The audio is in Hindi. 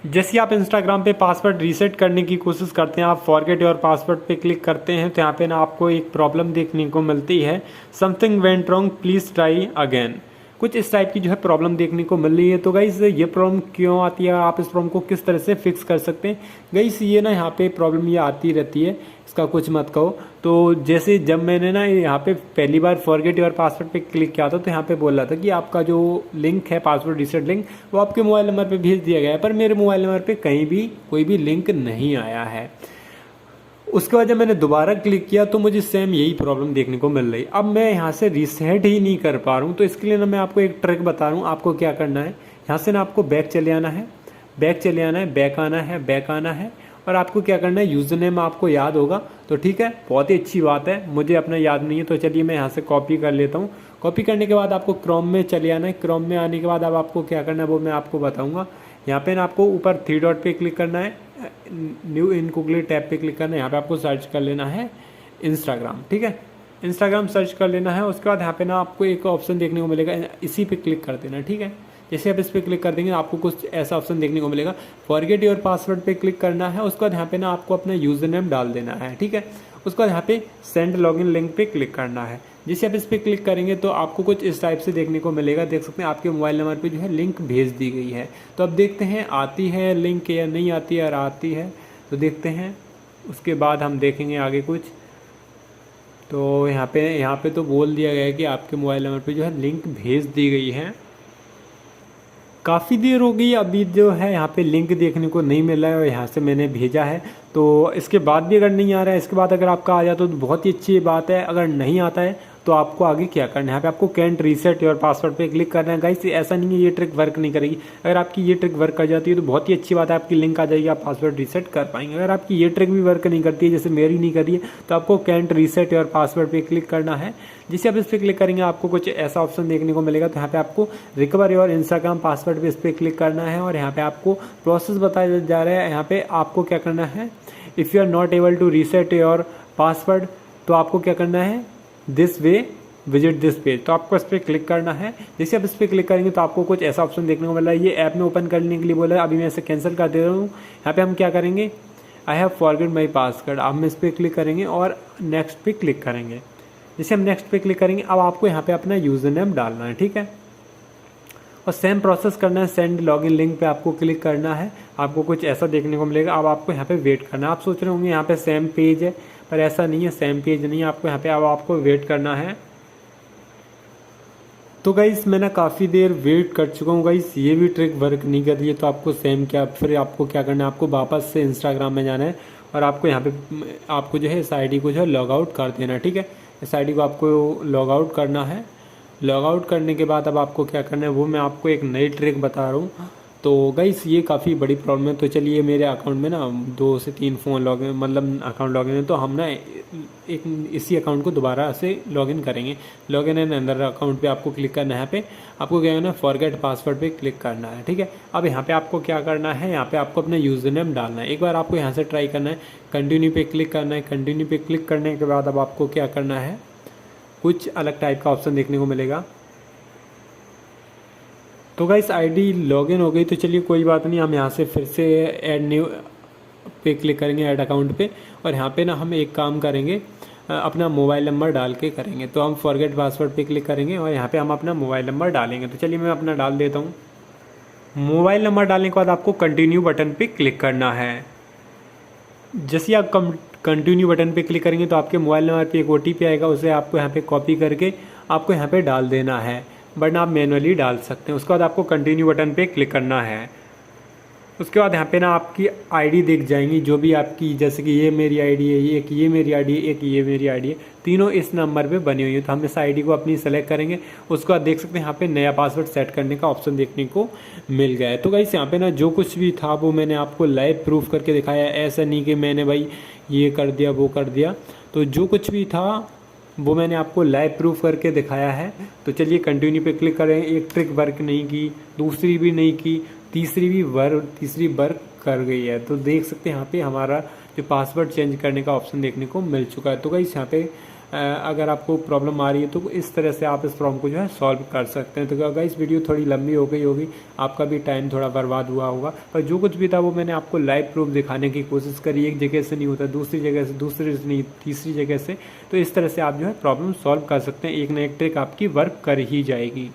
जैसे आप इंस्टाग्राम पे पासवर्ड रीसेट करने की कोशिश करते हैं, आप फॉरगेट योर पासवर्ड पे क्लिक करते हैं तो यहाँ पे ना आपको एक प्रॉब्लम देखने को मिलती है, something went wrong please try again. कुछ इस टाइप की जो है प्रॉब्लम देखने को मिल रही है। तो गाइस ये प्रॉब्लम क्यों आती है, आप इस प्रॉब्लम को किस तरह से फिक्स कर सकते हैं। गाइस ये ना यहाँ पे प्रॉब्लम ये आती रहती है, इसका कुछ मत कहो। तो जैसे जब मैंने ना यहाँ पे पहली बार फॉरगेट योर पासवर्ड पे क्लिक किया था तो यहाँ पे बोल रहा था कि आपका जो लिंक है पासवर्ड रीसेट लिंक वो आपके मोबाइल नंबर पे भेज दिया गया है, पर मेरे मोबाइल नंबर पे कहीं भी कोई भी लिंक नहीं आया है। उसके बाद जब मैंने दोबारा क्लिक किया तो मुझे सेम यही प्रॉब्लम देखने को मिल रही। अब मैं यहाँ से रीसेट ही नहीं कर पा रहा हूँ। तो इसके लिए ना मैं आपको एक ट्रिक बता रहा हूँ, आपको क्या करना है। यहाँ से ना आपको बैक चले आना है, बैक चले आना है, बैक आना है, बैक आना है, और आपको क्या करना है, यूज़र नेम आपको याद होगा तो ठीक है, बहुत ही अच्छी बात है। मुझे अपना याद नहीं है तो चलिए मैं यहाँ से कॉपी कर लेता हूँ। कॉपी करने के बाद आपको क्रोम में चले आना है। क्रोम में आने के बाद अब आपको क्या करना है वो मैं आपको बताऊँगा। यहाँ पे ना आपको ऊपर थ्री डॉट पे क्लिक करना है, न्यू इनकॉग्निटो टैब पे क्लिक करना है। यहाँ पे आपको सर्च कर लेना है इंस्टाग्राम, ठीक है, इंस्टाग्राम सर्च कर लेना है। उसके बाद यहाँ पे ना आपको एक ऑप्शन देखने को मिलेगा, इसी पे क्लिक कर देना, ठीक है। जैसे आप इस पर क्लिक कर देंगे आपको कुछ ऐसा ऑप्शन देखने को मिलेगा, फॉरगेट योर पासवर्ड पे क्लिक करना है। उसके बाद यहाँ पे ना आपको अपना यूज़र नेम डाल देना है, ठीक है। उसके बाद यहाँ पे सेंड लॉगिन लिंक पे क्लिक करना है। जैसे आप इस पर क्लिक करेंगे तो आपको कुछ इस टाइप से देखने को मिलेगा, देख सकते हैं आपके मोबाइल नंबर पे जो है लिंक भेज दी गई है। तो अब देखते हैं आती है लिंक या नहीं आती है, और आती है तो देखते हैं। उसके बाद हम देखेंगे आगे कुछ। तो यहाँ पे तो बोल दिया गया है कि आपके मोबाइल नंबर पे जो है लिंक भेज दी गई है। काफ़ी देर हो गई, अभी जो है यहाँ पे लिंक देखने को नहीं मिल रहा है और यहाँ से मैंने भेजा है। तो इसके बाद भी अगर नहीं आ रहा है, इसके बाद अगर आपका आ जाता तो बहुत ही अच्छी बात है। अगर नहीं आता है तो आपको आगे क्या करना है, यहाँ पे आपको कैंट रीसेट योर पासवर्ड पे क्लिक करना है। गाइस ऐसा नहीं है ये ट्रिक वर्क नहीं करेगी, अगर आपकी ये ट्रिक वर्क कर जाती है तो बहुत ही अच्छी बात है, आपकी लिंक आ जाएगी, आप पासवर्ड रीसेट कर पाएंगे। अगर आपकी ये ट्रिक भी वर्क नहीं करती है, जैसे मेरी नहीं करी है, तो आपको कैंट रीसेट योर पासवर्ड पे क्लिक करना है। जिसे आप इस पर क्लिक करेंगे आपको कुछ ऐसा ऑप्शन देखने को मिलेगा। तो यहाँ पे आपको रिकवर योर इंस्टाग्राम पासवर्ड पे इस पर क्लिक करना है, और यहाँ पे आपको प्रोसेस बताया जा रहा है। यहाँ पे आपको क्या करना है, if you are not able to reset your password, तो आपको क्या करना है, this way visit this page, तो आपको इस पर क्लिक करना है। जैसे आप इस पर क्लिक करेंगे तो आपको कुछ ऐसा ऑप्शन देखने को मिल रहा है, ये ऐप में ओपन करने के लिए बोला है। अभी मैं इसे कैंसिल कर दे रहा हूँ। यहाँ पे हम क्या करेंगे, I have forget my password, अब हम इस पर क्लिक करेंगे और नेक्स्ट पे क्लिक करेंगे। जैसे हम नेक्स्ट पे क्लिक करेंगे, अब आपको यहाँ पे अपना यूज़र नेम डालना है, ठीक है, और सेम प्रोसेस करना है। सेंड लॉगिन लिंक पे आपको क्लिक करना है, आपको कुछ ऐसा देखने को मिलेगा। अब आपको यहाँ पे वेट करना है। आप सोच रहे होंगे यहाँ पे सेम पेज है, पर ऐसा नहीं है, सेम पेज नहीं है आपको यहाँ पे। अब आपको वेट करना है। तो गाइस मैं ना काफ़ी देर वेट कर चुका हूँ गाइस, ये भी ट्रिक वर्क नहीं कर रही है। तो आपको सेम क्या, फिर आपको क्या करना है, आपको वापस से इंस्टाग्राम में जाना है और आपको यहाँ पे आपको जो है इस आईडी को जो है लॉग आउट कर देना है, ठीक है। इस आईडी को आपको लॉग आउट करना है। लॉग आउट करने के बाद अब आपको क्या करना है वो मैं आपको एक नई ट्रिक बता रहा हूँ। तो गाइस ये काफ़ी बड़ी प्रॉब्लम है। तो चलिए मेरे अकाउंट में ना 2 से 3 फ़ोन लॉगिन, मतलब अकाउंट लॉगिन है, तो हम ना एक इसी अकाउंट को दोबारा से लॉगिन करेंगे। लॉगिन एंड अंदर अकाउंट पे आपको क्लिक करना है। यहाँ पे आपको क्या करना है, फॉरगेट पासवर्ड पे क्लिक करना है, ठीक है। अब यहाँ पे आपको क्या करना है, यहाँ पे आपको अपना यूज़र नेम डालना है। एक बार आपको यहाँ से ट्राई करना है, कंटिन्यू पे क्लिक करना है। कंटिन्यू पे क्लिक करने के बाद अब आपको क्या करना है, कुछ अलग टाइप का ऑप्शन देखने को मिलेगा। तो गाइस आईडी लॉगिन हो गई, तो चलिए कोई बात नहीं, हम यहाँ से फिर से ऐड न्यू पे क्लिक करेंगे, ऐड अकाउंट पे, और यहाँ पे ना हम एक काम करेंगे, अपना मोबाइल नंबर डाल के करेंगे। तो हम फॉरगेट पासवर्ड पे क्लिक करेंगे और यहाँ पे हम अपना मोबाइल नंबर डालेंगे। तो चलिए मैं अपना डाल देता हूँ। मोबाइल नंबर डालने के बाद आपको कंटिन्यू बटन पे क्लिक करना है। जैसे आप कंटिन्यू बटन पे क्लिक करेंगे तो आपके मोबाइल नंबर पे एक OTP आएगा, उसे आपको यहाँ पे कॉपी करके आपको यहाँ पे डाल देना है, बट आप मैनुअली डाल सकते हैं। उसके बाद आपको कंटिन्यू बटन पे क्लिक करना है। उसके बाद यहाँ पे ना आपकी आईडी दिख जाएंगी, जो भी आपकी, जैसे कि ये मेरी आईडी है, एक ये मेरी आईडी है, एक ये मेरी आईडी है, तीनों इस नंबर पे बनी हुई है। तो हम इस आईडी को अपनी सेलेक्ट करेंगे। उसके बाद देख सकते हैं यहाँ पे नया पासवर्ड सेट करने का ऑप्शन देखने को मिल गया है। तो गाइस यहाँ पे ना जो कुछ भी था वो मैंने आपको लाइव प्रूफ करके दिखाया है, ऐसा नहीं कि मैंने भाई ये कर दिया वो कर दिया। तो जो कुछ भी था वो मैंने आपको लाइव प्रूफ करके दिखाया है। तो चलिए कंटिन्यू पे क्लिक करें। एक ट्रिक वर्क नहीं की, दूसरी भी नहीं की, तीसरी वर्क कर गई है। तो देख सकते हैं यहाँ पे हमारा जो पासवर्ड चेंज करने का ऑप्शन देखने को मिल चुका है। तो गाइस यहाँ पे अगर आपको प्रॉब्लम आ रही है तो इस तरह से आप इस प्रॉब्लम को जो है सॉल्व कर सकते हैं। तो गाइस वीडियो थोड़ी लंबी हो गई होगी, आपका भी टाइम थोड़ा बर्बाद हुआ होगा, पर जो कुछ भी था वो मैंने आपको लाइव प्रूफ दिखाने की कोशिश करी। एक जगह से नहीं होता, दूसरी जगह से, दूसरी से नहीं, तीसरी जगह से। तो इस तरह से आप जो है प्रॉब्लम सॉल्व कर सकते हैं, एक ना एक ट्रिक आपकी वर्क कर ही जाएगी।